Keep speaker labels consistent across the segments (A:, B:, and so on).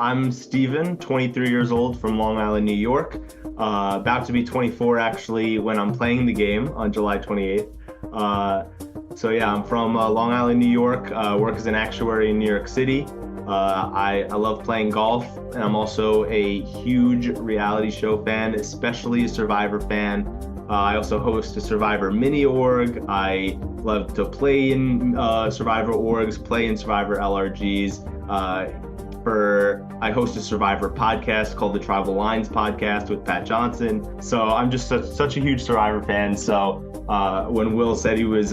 A: I'm Steven, 23 years old from Long Island, New York. About to be 24 actually when I'm playing the game on July 28th. I'm from Long Island, New York. Work as an actuary in New York City. I love playing golf, and I'm also a huge reality show fan, especially a Survivor fan. I also host a Survivor mini org. I love to play in Survivor orgs, play in Survivor LRGs. I host a Survivor podcast called the Tribal Lines Podcast with Johnston. So I'm just such a huge Survivor fan. So when Will said he was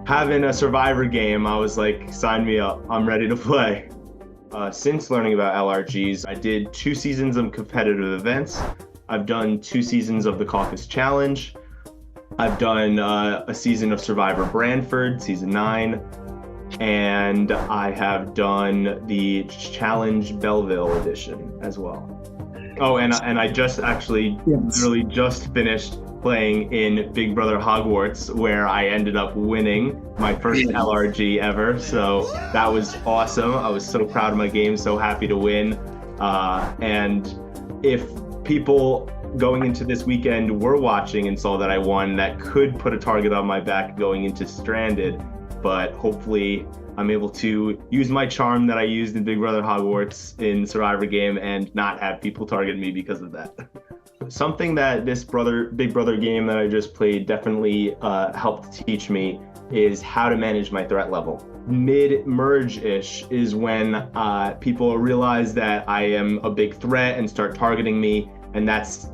A: having a Survivor game, I was like, sign me up. I'm ready to play. Since learning about LRGs, I did 2 seasons of competitive events. I've done 2 seasons of the Caucus Challenge. I've done a season of Survivor Brantford, season 9. And I have done the Challenge Belleville edition as well. Oh, and I just actually literally just finished playing in Big Brother Hogwarts, where I ended up winning my first LRG ever. So that was awesome. I was so proud of my game, so happy to win. And if people going into this weekend were watching and saw that I won, that could put a target on my back going into Stranded. But hopefully I'm able to use my charm that I used in Big Brother Hogwarts in Survivor game and not have people target me because of that. Something that this Big Brother game that I just played definitely helped teach me is how to manage my threat level. Mid-merge-ish is when people realize that I am a big threat and start targeting me, and that's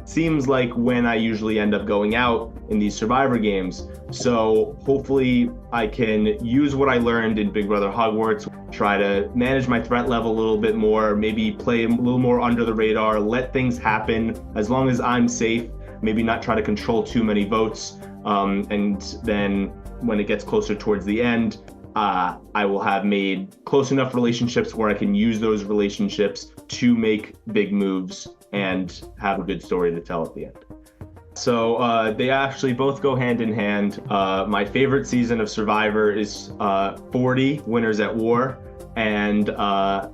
A: seems like when I usually end up going out in these Survivor games. So hopefully I can use what I learned in Big Brother Hogwarts, try to manage my threat level a little bit more, maybe play a little more under the radar, let things happen as long as I'm safe, maybe not try to control too many votes. And then when it gets closer towards the end, I will have made close enough relationships where I can use those relationships to make big moves and have a good story to tell at the end. So they actually both go hand in hand. My favorite season of Survivor is 40, Winners at War. And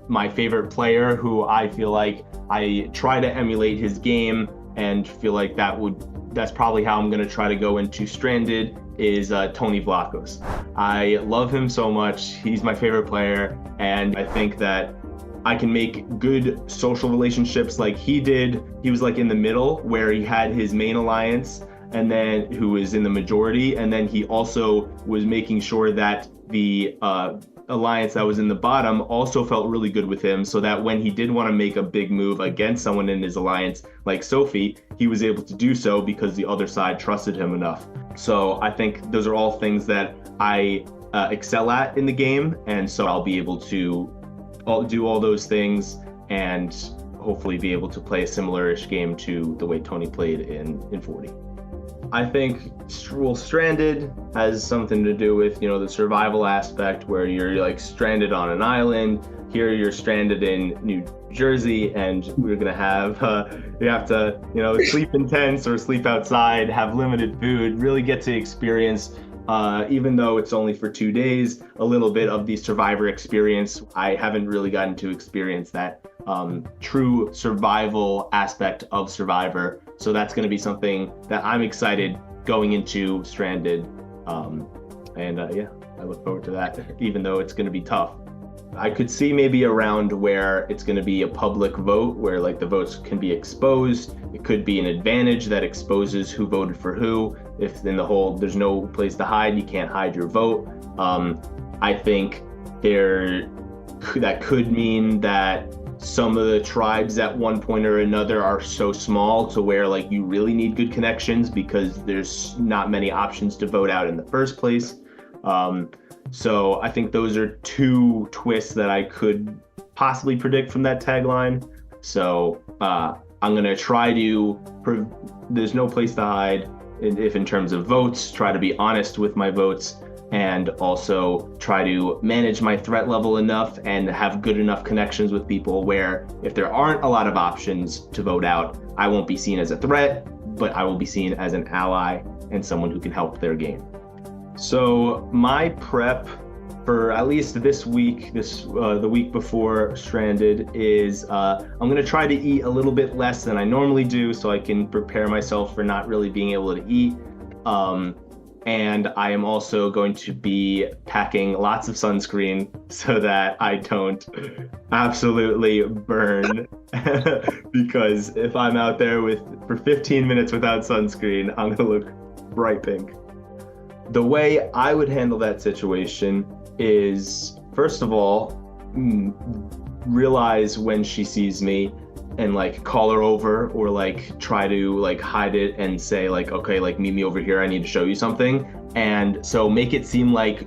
A: my favorite player, who I feel like I try to emulate his game and feel like that's probably how I'm gonna try to go into Stranded, is Tony Vlachos. I love him so much. He's my favorite player, and I think that I can make good social relationships like he did. He was like in the middle where he had his main alliance and then who was in the majority. And then he also was making sure that the alliance that was in the bottom also felt really good with him, so that when he did want to make a big move against someone in his alliance, like Sophie, he was able to do so because the other side trusted him enough. So I think those are all things that I excel at in the game. And so I'll be able to do all those things and hopefully be able to play a similar-ish game to the way Tony played in 40. I think Stranded has something to do with, the survival aspect, where you're like stranded on an island. Here you're stranded in New Jersey, and we're gonna have you have to sleep in tents or sleep outside, have limited food, really get to experience, even though it's only for 2 days, a little bit of the Survivor experience. I haven't really gotten to experience that true survival aspect of Survivor. So that's going to be something that I'm excited going into Stranded. I look forward to that, even though it's going to be tough. I could see maybe a round where it's going to be a public vote, where like the votes can be exposed. It could be an advantage that exposes who voted for who. If in the whole, there's no place to hide, you can't hide your vote. I think that could mean that some of the tribes at one point or another are so small to where like you really need good connections because there's not many options to vote out in the first place. So I think those are 2 twists that I could possibly predict from that tagline. So I'm gonna try to, there's no place to hide, if in terms of votes, try to be honest with my votes, and also try to manage my threat level enough and have good enough connections with people where if there aren't a lot of options to vote out, I won't be seen as a threat, but I will be seen as an ally and someone who can help their game. So my prep for at least this week, the week before Stranded, is I'm gonna try to eat a little bit less than I normally do, so I can prepare myself for not really being able to eat. And I am also going to be packing lots of sunscreen so that I don't absolutely burn. Because if I'm out there for 15 minutes without sunscreen, I'm gonna look bright pink. The way I would handle that situation is, first of all, realize when she sees me and like call her over, or like try to like hide it and say like, okay, like meet me over here, I need to show you something. And so make it seem like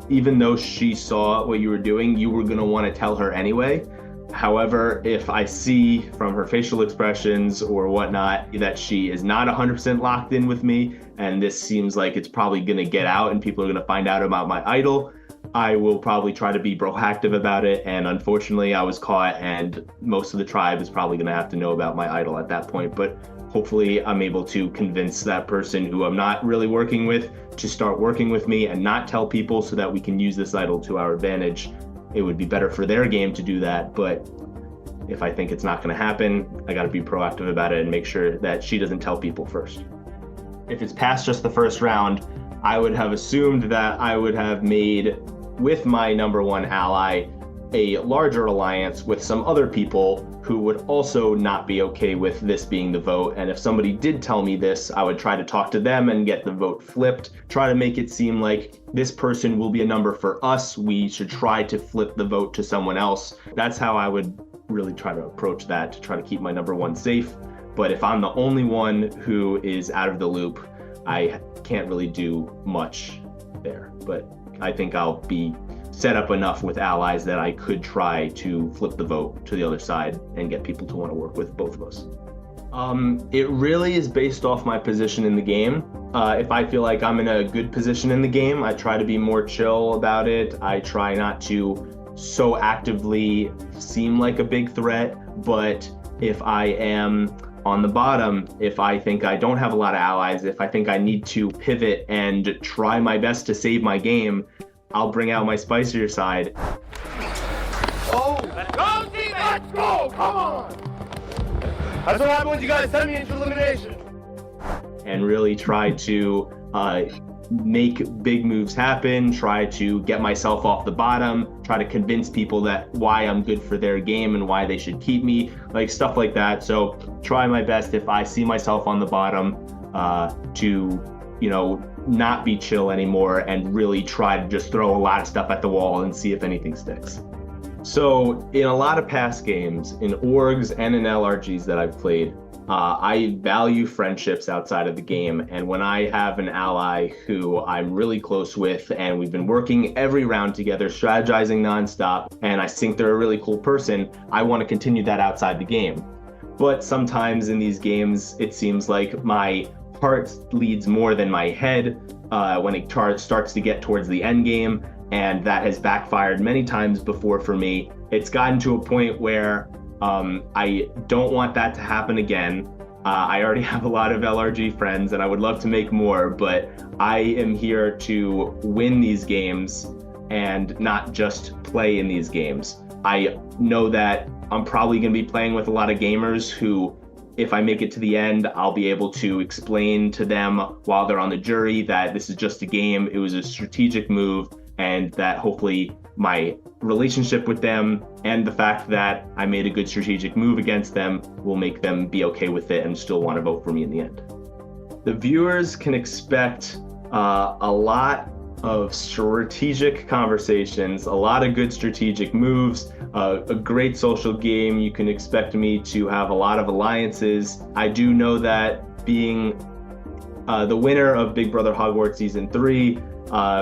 A: even though she saw what you were doing, you were gonna want to tell her anyway. However, if I see from her facial expressions or whatnot that she is not 100% locked in with me, and this seems like it's probably gonna get out and people are gonna find out about my idol, I will probably try to be proactive about it. And unfortunately, I was caught, and most of the tribe is probably going to have to know about my idol at that point. But hopefully I'm able to convince that person who I'm not really working with to start working with me and not tell people, so that we can use this idol to our advantage. It would be better for their game to do that, but if I think it's not going to happen, I got to be proactive about it and make sure that she doesn't tell people first. If it's past just the first round, I would have assumed that I would have made, with my number one ally, a larger alliance with some other people who would also not be okay with this being the vote. And if somebody did tell me this, I would try to talk to them and get the vote flipped, try to make it seem like this person will be a number for us. We should try to flip the vote to someone else. That's how I would really try to approach that, to try to keep my number one safe. But if I'm the only one who is out of the loop, I can't really do much there. But I think I'll be set up enough with allies that I could try to flip the vote to the other side and get people to want to work with both of us. It really is based off my position in the game. If I feel like I'm in a good position in the game, I try to be more chill about it. I try not to so actively seem like a big threat. But if I am on the bottom, if I think I don't have a lot of allies, if I think I need to pivot and try my best to save my game, I'll bring out my spicier side.
B: Oh, let's go, team! Let's go! Come on! That's what happens when you guys send me into elimination.
A: And really try to make big moves happen, try to get myself off the bottom, try to convince people that why I'm good for their game and why they should keep me, like stuff like that. So try my best, if I see myself on the bottom, to, not be chill anymore and really try to just throw a lot of stuff at the wall and see if anything sticks. So in a lot of past games, in orgs and in LRGs that I've played, I value friendships outside of the game. And when I have an ally who I'm really close with and we've been working every round together, strategizing nonstop, and I think they're a really cool person, I want to continue that outside the game. But sometimes in these games, it seems like my heart leads more than my head when it starts to get towards the end game, and that has backfired many times before for me. It's gotten to a point where I don't want that to happen again. I already have a lot of LRG friends and I would love to make more, but I am here to win these games and not just play in these games. I know that I'm probably going to be playing with a lot of gamers who, if I make it to the end, I'll be able to explain to them while they're on the jury that this is just a game, it was a strategic move, and that hopefully my relationship with them and the fact that I made a good strategic move against them will make them be okay with it and still want to vote for me in the end. The viewers can expect a lot of strategic conversations, a lot of good strategic moves, a great social game. You can expect me to have a lot of alliances. I do know that being the winner of Big Brother Hogwarts Season 3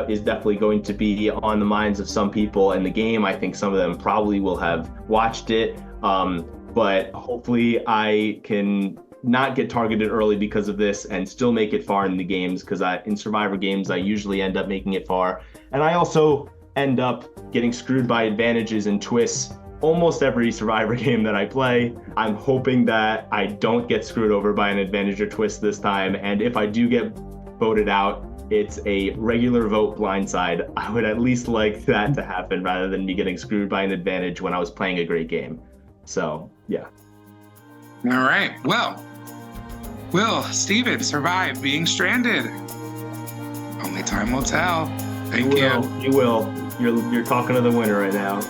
A: is definitely going to be on the minds of some people in the game. I think some of them probably will have watched it, but hopefully I can not get targeted early because of this and still make it far in the games, because in Survivor games I usually end up making it far, and I also end up getting screwed by advantages and twists almost every Survivor game that I play. I'm hoping that I don't get screwed over by an advantage or twist this time, and if I do get voted out, it's a regular vote blindside, I would at least like that to happen rather than me getting screwed by an advantage when I was playing a great game. So, yeah.
C: All right. Well, will Steven survive being stranded? Only time will tell. Thank you.
A: You will. You're talking to the winner right now.